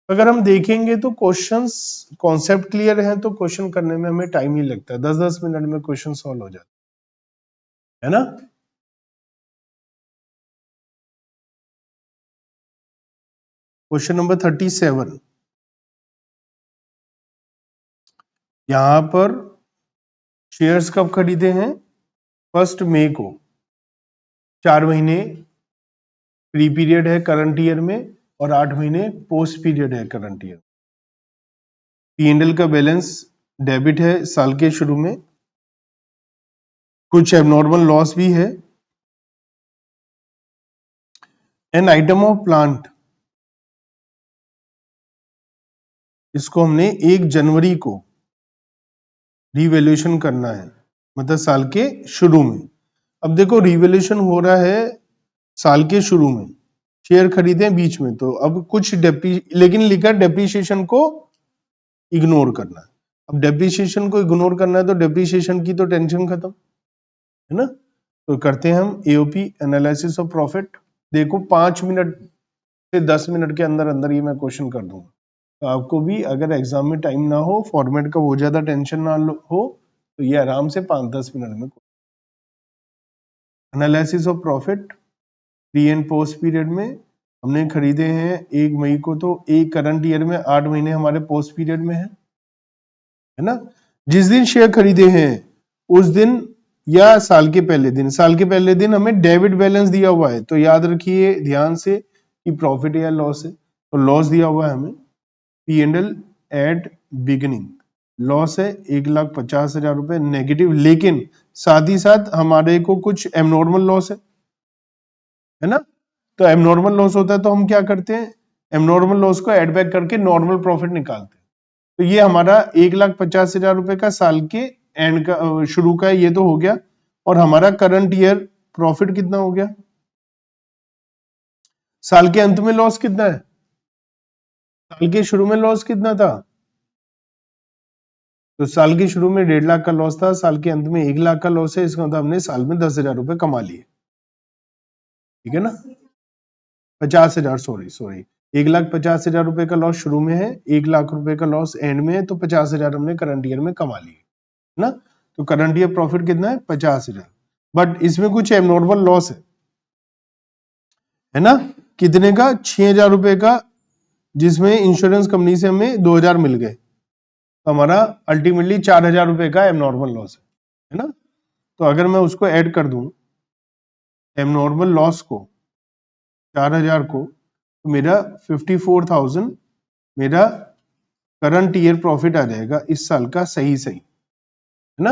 अगर हम देखेंगे तो क्वेश्चंस कॉन्सेप्ट क्लियर है तो क्वेश्चन करने में हमें टाइम नहीं लगता है, 10-10 मिनट में क्वेश्चन सॉल्व हो जाता है ना। क्वेश्चन नंबर 37, यहां पर शेयर्स कब खरीदे हैं? 1 मई को, 4 महीने प्री पीरियड है करंट ईयर में और 8 महीने पोस्ट पीरियड है करंट ईयर। P&L का बैलेंस डेबिट है साल के शुरू में, कुछ एबनॉर्मल लॉस भी है। एन आइटम ऑफ प्लांट, इसको हमने 1 जनवरी को रिवैल्यूएशन करना है, मतलब साल के शुरू में। अब देखो रिवैल्यूएशन हो रहा है साल के शुरू में, शेयर खरीदे बीच में, तो अब कुछ लेकिन लिखा डेप्रीशिएशन को इग्नोर करना है। अब डेप्रीशिएशन को इग्नोर करना है तो डेप्रीशिएशन की तो टेंशन खत्म, है ना। तो करते हैं हम एओपी, एनालिसिस ऑफ प्रॉफिट। देखो 5 मिनट से 10 मिनट के अंदर अंदर ये मैं क्वेश्चन कर दूंगा, तो आपको भी अगर एग्जाम में टाइम ना हो, फॉर्मेट का बहुत ज्यादा टेंशन ना हो, तो ये आराम से 5-10 मिनट में। Analysis of profit pre and post period में हमने खरीदे हैं 1 मई को, तो एक करंट ईयर में 8 महीने हमारे पोस्ट पीरियड में है ना। जिस दिन शेयर खरीदे हैं उस दिन या साल के पहले दिन, साल के पहले दिन हमें डेबिट बैलेंस दिया हुआ है, तो याद रखिए ध्यान से कि प्रॉफिट या लॉस है, तो लॉस दिया हुआ है हमें। P&L एट बिगिनिंग लॉस है 1,50,000 रुपए नेगेटिव, लेकिन साथ ही साथ हमारे को कुछ एबनॉर्मल लॉस है ना। तो एबनॉर्मल लॉस होता है तो हम क्या करते हैं, एबनॉर्मल लॉस को एड बैक करके नॉर्मल प्रॉफिट निकालते हैं। तो ये हमारा 1,50,000 रुपए का साल के एंड का शुरू का ये तो हो गया, और हमारा करंट ईयर प्रॉफिट कितना हो गया। साल के अंत में लॉस कितना है? साल के शुरू में लॉस कितना था? तो साल के शुरू में 1.5 लाख का लॉस था, साल के अंत में 1 लाख का लॉस है, इसका मतलब हमने साल में 10,000 रुपए कमा लिए। ठीक है ना, 50,000, सॉरी 1,50,000 रुपए का लॉस शुरू में है, 1 लाख रुपए का लॉस एंड में है, तो 50,000 हमने करंट ईयर में कमा लिए ना। तो करंट ईयर प्रॉफिट कितना है? 50,000। बट इसमें कुछ एबनॉर्मल लॉस है, है ना, कितने का, 6,000 रुपए का, जिसमें इंश्योरेंस कंपनी से हमें 2,000 मिल गए, तो हमारा अल्टीमेटली 4,000 रुपए का एबनॉर्मल लॉस है ना। तो अगर मैं उसको ऐड कर दूं, एबनॉर्मल लॉस को, 4,000 को, तो मेरा 54,000 मेरा करंट ईयर प्रॉफिट आ जाएगा इस साल का, सही सही, है ना।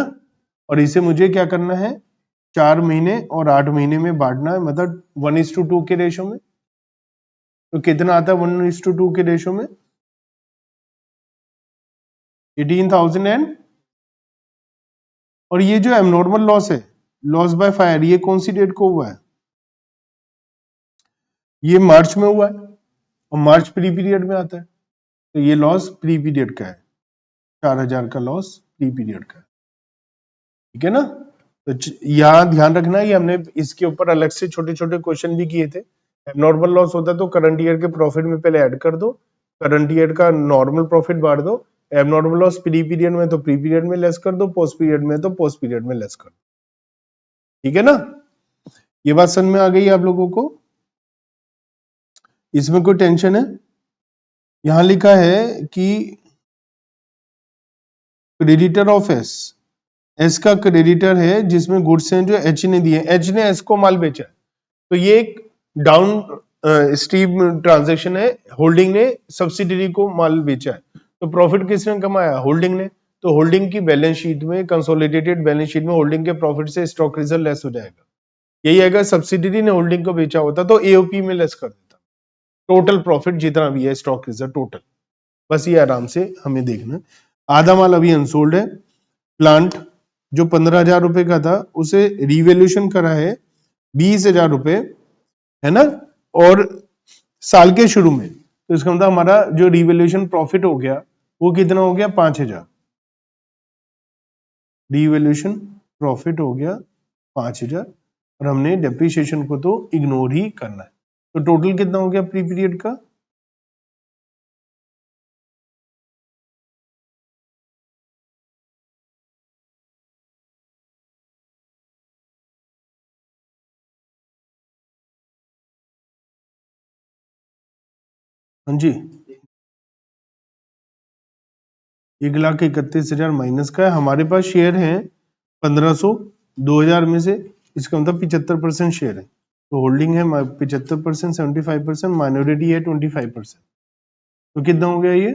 और इसे मुझे क्या करना है, 4 महीने और 8 महीने में बांटना है, मतलब 1:2 के रेशो में। तो कितना आता है 1:2 के रेशो में, 18,000 एंड, और ये जो एबनॉर्मल लॉस है, लॉस बाय फायर, ये कौन सी डेट को हुआ है, ये मार्च में हुआ है, और मार्च प्री पीरियड में आता है, तो ये लॉस प्री पीरियड का है, 4,000 का लॉस प्री पीरियड का है, ठीक है ना। तो यहाँ ध्यान रखना, ये हमने इसके ऊपर अलग से छोटे छोटे क्वेश्चन भी किए थे। एबनॉर्मल लॉस होता है तो करंट ईयर के प्रॉफिट में पहले ऐड कर दो, करंट ईयर का नॉर्मल प्रॉफिट बांट दो, एबनॉर्मल लॉस प्री पीरियड में तो प्री पीरियड में लेस कर दो, पोस्ट पीरियड में तो पोस्ट पीरियड में लेस कर दो, ठीक है ना। ये बात समझ में आ गई आप लोगों को, इसमें कोई टेंशन है। यहां लिखा है कि क्रेडिटर ऑफ एस, एस का क्रेडिटर है जिसमें गुड्स हैं जो एच ने दिए, एच ने एस को माल बेचा है, तो ये एक डाउन स्ट्रीम ट्रांजैक्शन है, होल्डिंग ने सब्सिडरी को माल बेचा है, तो प्रॉफिट किसने कमाया, होल्डिंग ने। तो होल्डिंग की बैलेंस शीट में, कंसोलिडेटेड बैलेंस शीट में होल्डिंग के प्रॉफिट से स्टॉक रिजर्व लेस हो जाएगा। यही अगर सब्सिडरी ने होल्डिंग को बेचा होता तो एओपी में लेस कर देता, टोटल प्रॉफिट जितना भी है स्टॉक रिजर्व टोटल। बस ये आराम से हमें देखना। आधा माल अभी अनसोल्ड है, प्लांट जो 15,000 रुपए का था उसे रिवैल्यूएशन करा है 20,000 रुपए, है ना। और साल के शुरू में, तो इसका मतलब हमारा जो रिवैल्यूएशन प्रॉफिट हो गया वो कितना हो गया, 5,000। रिवैल्यूएशन प्रॉफिट हो गया 5,000, और हमने डेप्रिसिएशन को तो इग्नोर ही करना है, तो टोटल कितना हो गया प्री पीरियड का, हाँ जी, 1,31,000 माइनस का है, हमारे पास शेयर है 1,500, 2,000 में से, इसका मतलब 75% शेयर है, तो होल्डिंग है 75%, 75%, माइनॉरिटी है 25%, तो कितना हो गया ये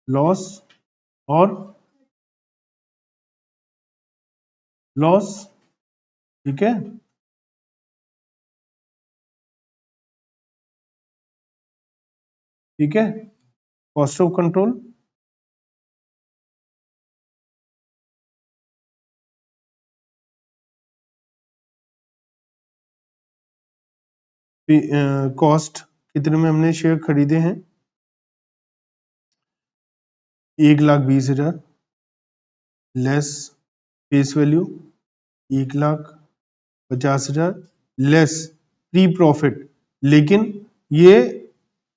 लॉस, और लॉस, ठीक है। ठीक है, कॉस्ट ऑफ कंट्रोल, कॉस्ट कितने में हमने शेयर खरीदे हैं, 1,20,000 less face value 1,50,000 less pre profit, लेकिन ये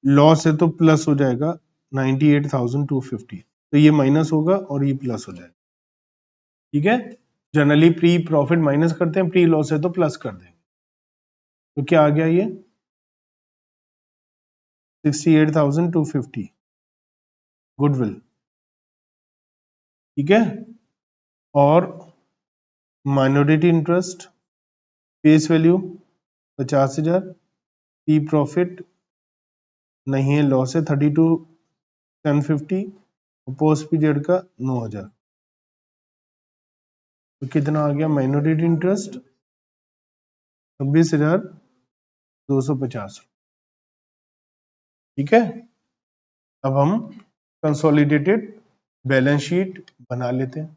लॉस है तो प्लस हो जाएगा 98,250, तो ये माइनस होगा और ये प्लस हो जाएगा, ठीक है। जनरली प्री प्रॉफिट माइनस करते हैं, प्री लॉस है तो प्लस कर देंगे, तो क्या आ गया ये 68,250 गुडविल, ठीक है। और minority interest face value 50,000, pre profit नहीं है, लॉस है 32,1050, पोस्ट पीरियड का 9,000, तो कितना आ गया माइनॉरिटी इंटरेस्ट 26,250, ठीक है। अब हम कंसोलिडेटेड बैलेंस शीट बना लेते हैं।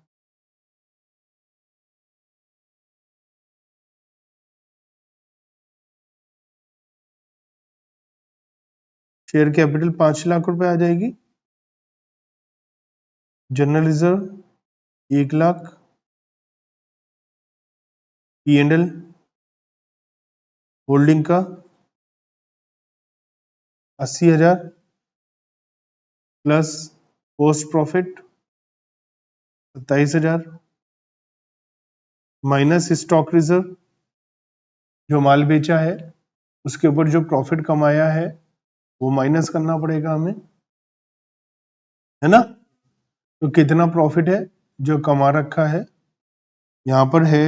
शेयर कैपिटल 5 लाख रुपए आ जाएगी, general reserve 1 lakh, P&L holding का 80,000 plus post profit 27,000 minus stock reserve जो माल बेचा है उसके ऊपर जो प्रॉफिट कमाया है वो माइनस करना पड़ेगा हमें, है ना। तो कितना प्रॉफिट है जो कमा रखा है, यहां पर है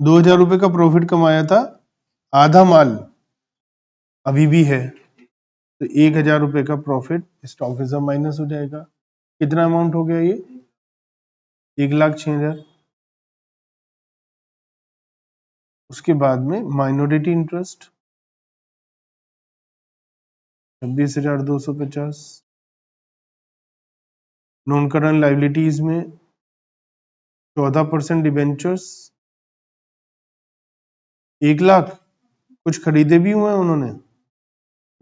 2000 रुपए का प्रॉफिट कमाया था, आधा माल अभी भी है, तो 1000 रुपए का प्रॉफिट स्टॉक रिजर्व माइनस हो जाएगा। कितना अमाउंट हो गया ये? 1,06,000। उसके बाद में minority interest 26,250। Non current liabilities में 14% डिबेंचर्स 1,00,000, कुछ खरीदे भी हुए हैं उन्होंने।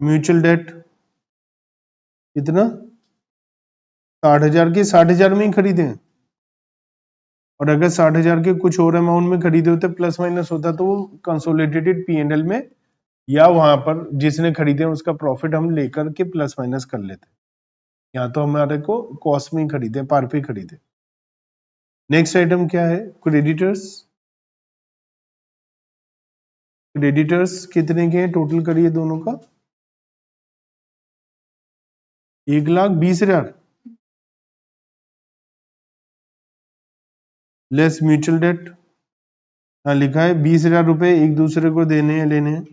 म्यूचुअल डेट कितना? 60,000 के 60,000 में ही खरीदे हैं। और अगर 60,000 के कुछ और अमाउंट में खरीदे होते प्लस माइनस होता तो वो कंसोलिडेटेड P&L में या वहां पर जिसने खरीदे उसका प्रॉफिट हम लेकर के प्लस माइनस कर लेते। यहाँ तो हमारे को कॉस्ट में ही खरीदे, पार पे खरीदे। नेक्स्ट आइटम क्या है? क्रेडिटर्स। क्रेडिटर्स कितने के हैं टोटल करिए दोनों का? 1,20,000 लेस म्यूचुअल डेट। हाँ लिखा है 20,000 रुपए एक दूसरे को देने हैं लेने हैं।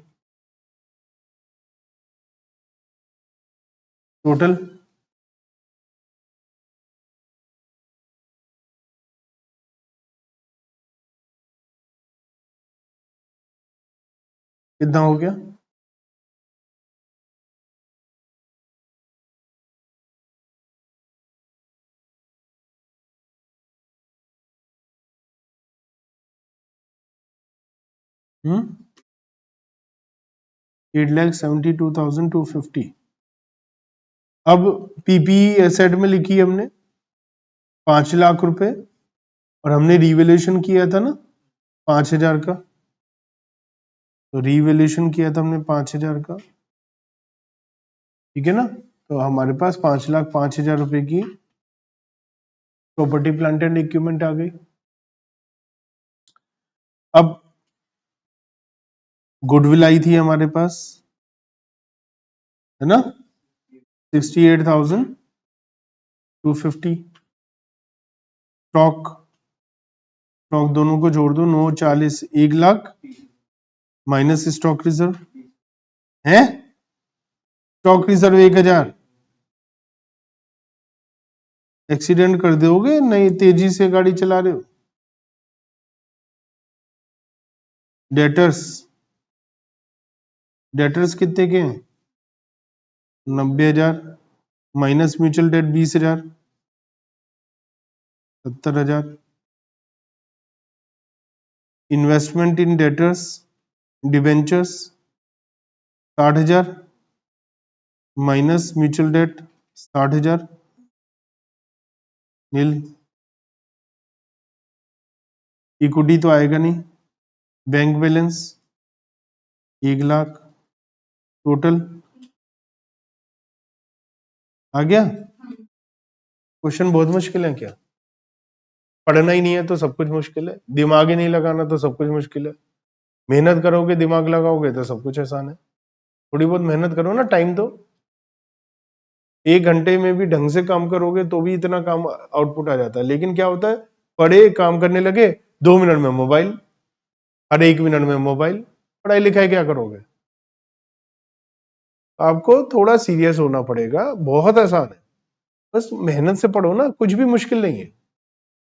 टोटल कितना हो गया? हम्म 8,72,250। अब पीपीई एसेट में लिखी हमने 5 लाख रुपए और हमने रिवैल्यूएशन किया था ना 5,000 का, तो रिवैल्यूएशन किया था हमने 5,000 का, ठीक है ना। तो हमारे पास 5,05,000 रुपए की प्रॉपर्टी प्लांट एंड इक्विपमेंट आ गई। अब गुडविल आई थी हमारे पास, है ना, 68,250। स्टॉक स्टॉक दोनों को जोड़ दो, 940, 1,00,000 माइनस स्टॉक रिजर्व है, स्टॉक रिजर्व 1,000। एक्सीडेंट कर दोगे, नहीं तेजी से गाड़ी चला रहे हो। डेटर्स डेटर्स कितने के हैं? 90,000 minus mutual debt 20,000, 70,000। Investment in debtors debentures 60,000 minus mutual debt 60,000 nil. Equity तो आएगा नहीं। Bank balance 1,00,000। टोटल आ गया। क्वेश्चन बहुत मुश्किल है क्या? पढ़ना ही नहीं है तो सब कुछ मुश्किल है, दिमाग ही नहीं लगाना तो सब कुछ मुश्किल है। मेहनत करोगे दिमाग लगाओगे तो सब कुछ आसान है। थोड़ी बहुत मेहनत करो ना, टाइम दो। 1 घंटे में भी ढंग से काम करोगे तो भी इतना काम आउटपुट आ जाता है। लेकिन क्या होता है, पढ़े काम करने लगे 2 मिनट में मोबाइल, हर 1 मिनट में मोबाइल, पढ़ाई लिखाई क्या करोगे? आपको थोड़ा सीरियस होना पड़ेगा, बहुत आसान है, बस मेहनत से पढ़ो ना, कुछ भी मुश्किल नहीं है।